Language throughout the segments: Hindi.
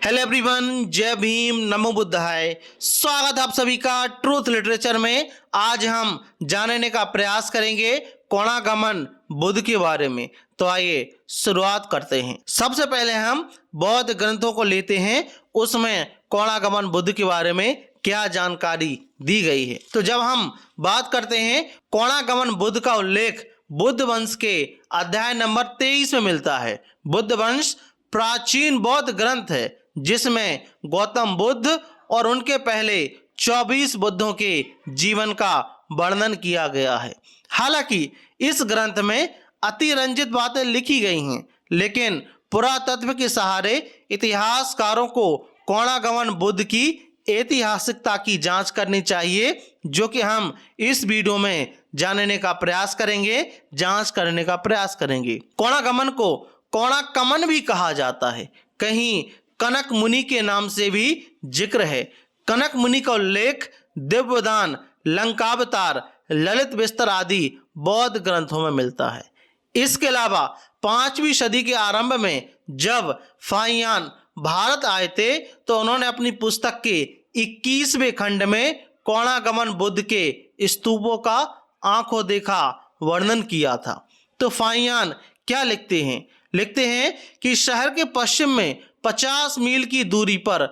हेलो एवरीवन, जय भीम, नमो बुद्धाय। स्वागत है आप सभी का ट्रूथ लिटरेचर में। आज हम जानने का प्रयास करेंगे कोणागमन बुद्ध के बारे में। तो आइए शुरुआत करते हैं। सबसे पहले हम बौद्ध ग्रंथों को लेते हैं, उसमें कोणागमन बुद्ध के बारे में क्या जानकारी दी गई है। तो जब हम बात करते हैं, कोणागमन बुद्ध का उल्लेख बुद्ध वंश के अध्याय नंबर 23 में मिलता है। बुद्ध वंश प्राचीन बौद्ध ग्रंथ है जिसमें गौतम बुद्ध और उनके पहले 24 बुद्धों के जीवन का वर्णन किया गया है। हालांकि इस ग्रंथ में अतिरंजित बातें लिखी गई हैं, लेकिन पुरातत्व के सहारे इतिहासकारों को कोणागमन बुद्ध की ऐतिहासिकता की जांच करनी चाहिए, जो कि हम इस वीडियो में जानने का प्रयास करेंगे, जांच करने का प्रयास करेंगे। कोणागमन को कोणाकमन भी कहा जाता है। कहीं कनक मुनि के नाम से भी जिक्र है। कनक मुनि का उल्लेख दिव्यदान, लंकावतार, ललित विस्तर आदि बौद्ध ग्रंथों में मिलता है। इसके अलावा 5वीं सदी के आरंभ में जब फाहियान भारत आए थे तो उन्होंने अपनी पुस्तक के 21वें खंड में कोणागमन बुद्ध के स्तूपों का आंखों देखा वर्णन किया था। तो फाहियान क्या लिखते हैं? लिखते हैं कि शहर के पश्चिम में 50 मील की दूरी पर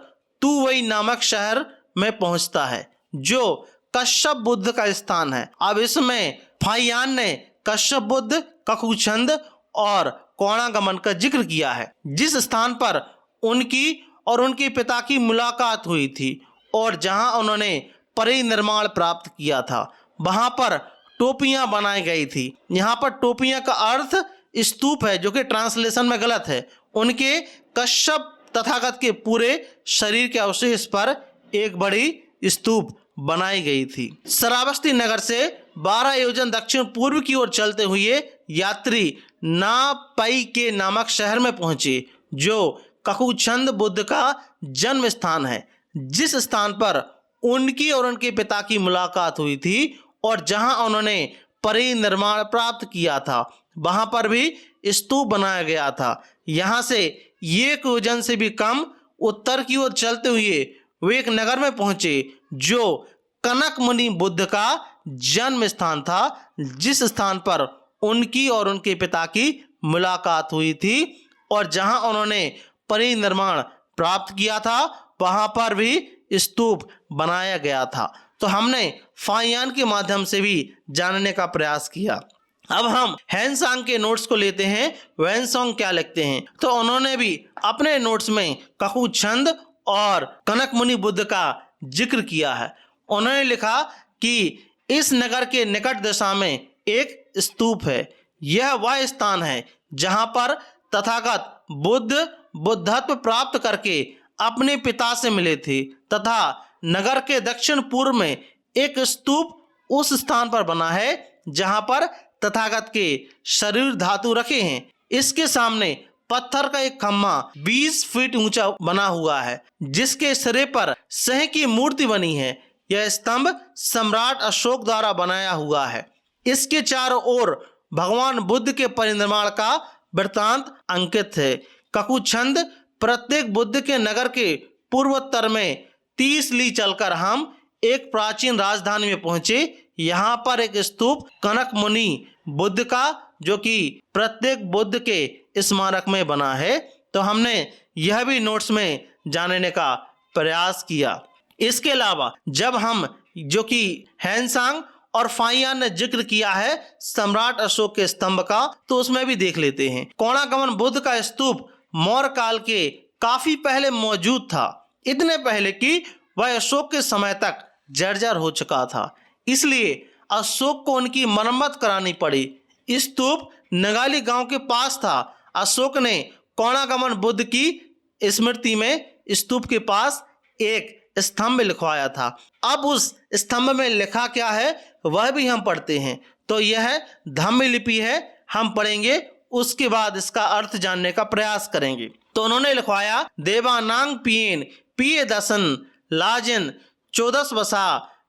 तुवई नामक शहर में पहुंचता है, जो कश्यप बुद्ध का स्थान है। अब इसमें फाहियान ने कश्यप बुद्ध, ककुछंद और कोणागमन का जिक्र किया है। जिस स्थान पर उनकी और उनके पिता की मुलाकात हुई थी और जहां उन्होंने परिनिर्माण प्राप्त किया था, वहां पर टोपियां बनाई गई थी। यहाँ पर टोपियां का अर्थ स्तूप है, जो कि ट्रांसलेशन में गलत है। उनके कश्यप तथागत के पूरे शरीर के अवशेष पर एक बड़ी स्तूप बनाई गई थी। श्रावस्ती नगर से 12 योजन दक्षिण पूर्व की ओर चलते हुए यात्री नापई के नामक शहर में पहुंचे, जो ककुछंद बुद्ध का जन्म स्थान है। जिस स्थान पर उनकी और उनके पिता की मुलाकात हुई थी और जहां उन्होंने परिनिर्माण प्राप्त किया था, वहां पर भी स्तूप बनाया गया था। यहाँ से 1 योजन से भी कम उत्तर की ओर चलते हुए वे एक नगर में पहुंचे, जो कनक मुनि बुद्ध का जन्म स्थान था। जिस स्थान पर उनकी और उनके पिता की मुलाकात हुई थी और जहां उन्होंने परिनिर्माण प्राप्त किया था, वहां पर भी स्तूप बनाया गया था। तो हमने फाहियान के माध्यम से भी जानने का प्रयास किया। अब हम हैंसांग के नोट्स को लेते हैं। वैनसोंग क्या लिखते हैं? तो उन्होंने भी अपने नोट्स में ककुछंद और कनक मुनि बुद्ध का जिक्र किया है। उन्होंने लिखा कि इस नगर के निकट दिशा में एक स्तूप है। यह वह स्थान है जहां पर तथागत बुद्ध बुद्धत्व प्राप्त करके अपने पिता से मिले थे, तथा नगर के दक्षिण पूर्व में एक स्तूप उस स्थान पर बना है जहां पर तथागत के शरीर धातु रखे हैं। इसके सामने पत्थर का एक खम्मा 20 फीट ऊंचा बना हुआ है, जिसके सिरे पर सिंह की मूर्ति बनी है। यह स्तंभ सम्राट अशोक द्वारा बनाया हुआ है। इसके चारों ओर भगवान बुद्ध के परिनिर्माण का वृत्तांत अंकित है। ककुछंद प्रत्येक बुद्ध के नगर के पूर्वोत्तर में 30 ली चलकर हम एक प्राचीन राजधानी में पहुंचे। यहाँ पर एक स्तूप कनक मुनि बुद्ध का, जो कि प्रत्येक बुद्ध के स्मारक में बना है। तो हमने यह भी नोट्स में जानने का प्रयास किया। इसके अलावा जब हम, जो कि हैंसांग और फाहियान ने जिक्र किया है सम्राट अशोक के स्तंभ का, तो उसमें भी देख लेते हैं। कोणागमन बुद्ध का स्तूप मौर्य काल के काफी पहले मौजूद था, इतने पहले कि वह अशोक के समय तक जर्जर हो चुका था। इसलिए अशोक को उनकी मरम्मत करानी पड़ी। स्तूप नगाली गांव के पास था। अशोक ने कोणागमन बुद्ध की स्मृति में स्तूप के पास एक स्तंभ लिखवाया था। अब उस स्तंभ में लिखा क्या है वह भी हम पढ़ते हैं। तो यह धम्म लिपि है, हम पढ़ेंगे, उसके बाद इसका अर्थ जानने का प्रयास करेंगे। तो उन्होंने लिखवाया, देवानांग पियेन पिये दसन लाजन 14 वसा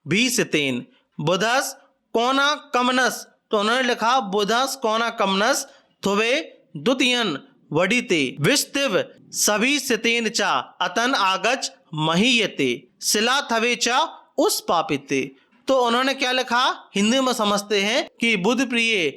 20 तेन बुधस कोना कमनस। तो उन्होंने लिखा, बुधस कोना कमनस थुवे द्वितीयन वडिते विस्तिव सभी सितेन चा अतन आगच महीयते शिला थवे चा उस पापिते। तो उन्होंने क्या लिखा, हिंदी में समझते हैं कि बुद्ध प्रिय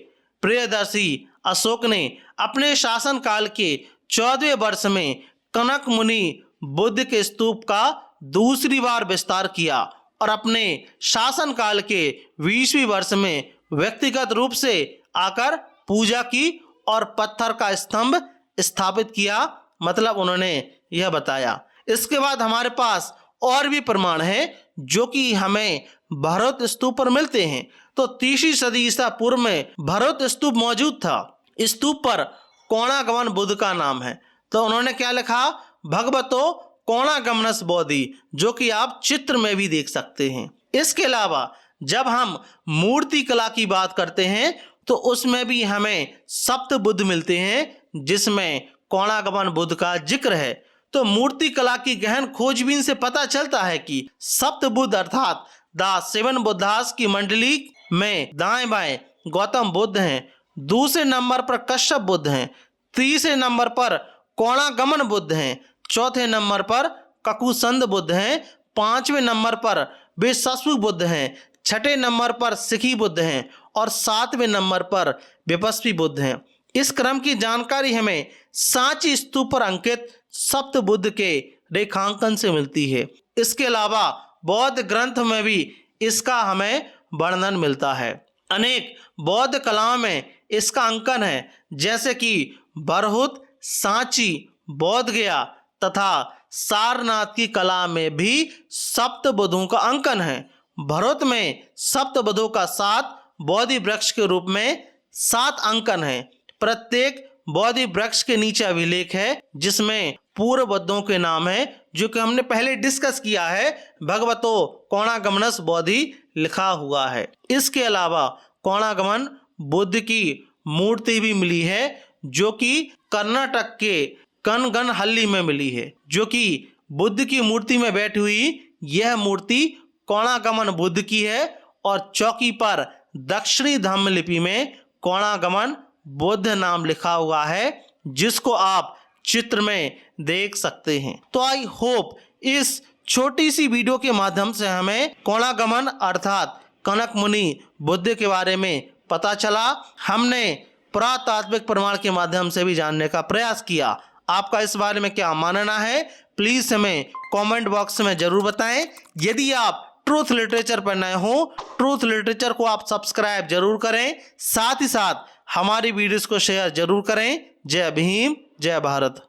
प्रियदर्शी अशोक ने अपने शासन काल के 14वें वर्ष में कनक मुनि बुद्ध के स्तूप का दूसरी बार विस्तार किया और अपने शासन काल के 20वें वर्ष में व्यक्तिगत रूप से आकर पूजा की और पत्थर का स्तंभ स्थापित किया। मतलब उन्होंने यह बताया। इसके बाद हमारे पास और भी प्रमाण हैं जो कि हमें भरत स्तूप पर मिलते हैं। तो 3वीं सदी ईसा पूर्व में भरत स्तूप मौजूद था। स्तूप पर कोणागमन बुद्ध का नाम है। तो उन्होंने क्या लिखा, भगवतो कोणागमनस बोधि, जो कि आप चित्र में भी देख सकते हैं। इसके अलावा जब हम मूर्ति कला की बात करते हैं तो उसमें भी हमें सप्त बुद्ध मिलते हैं जिसमें कोणागमन बुद्ध का जिक्र है। तो मूर्ति कला की गहन खोजबीन से पता चलता है कि सप्त बुद्ध अर्थात द 7 बुद्धास की मंडली में दाएं बाएं गौतम बुद्ध हैं, दूसरे नंबर पर कश्यप बुद्ध हैं, तीसरे नंबर पर कोणागमन बुद्ध हैं, चौथे नंबर पर ककुसंद बुद्ध हैं, 5वें नंबर पर विश्वासु बुद्ध हैं, 6ठे नंबर पर सिखी बुद्ध हैं और 7वें नंबर पर विपस्वी बुद्ध हैं। इस क्रम की जानकारी हमें सांची स्तूप पर अंकित सप्त बुद्ध के रेखांकन से मिलती है। इसके अलावा बौद्ध ग्रंथ में भी इसका हमें वर्णन मिलता है। अनेक बौद्ध कलाओं में इसका अंकन है, जैसे कि बरहुत, सांची, बोध गया तथा सारनाथ की कला में भी सप्त बुद्धों का अंकन है। भरत में सप्त बुद्धों का 7 बोधि वृक्ष के रूप में 7 अंकन है। प्रत्येक बोधि वृक्ष के नीचे अभिलेख है जिसमें पूर्व बुद्धों के नाम है, जो कि हमने पहले डिस्कस किया है। भगवतो कोणागमनस बोधि लिखा हुआ है। इसके अलावा कोणागमन बुद्ध की मूर्ति भी मिली है जो कि कर्नाटक के कनगनहल्ली में मिली है, जो कि बुद्ध की मूर्ति में बैठी हुई यह मूर्ति कोणागमन बुद्ध की है और चौकी पर दक्षिणी धम्म लिपि में कोणागमन बुद्ध नाम लिखा हुआ है, जिसको आप चित्र में देख सकते हैं। तो आई होप इस छोटी सी वीडियो के माध्यम से हमें कोणागमन अर्थात कनक मुनि बुद्ध के बारे में पता चला। हमने पुरातात्विक प्रमाण के माध्यम से भी जानने का प्रयास किया। आपका इस बारे में क्या मानना है, प्लीज हमें कमेंट बॉक्स में जरूर बताएं। यदि आप ट्रूथ लिटरेचर पर नए हो, ट्रूथ लिटरेचर को आप सब्सक्राइब जरूर करें, साथ ही साथ हमारी वीडियोस को शेयर जरूर करें। जय भीम, जय भारत।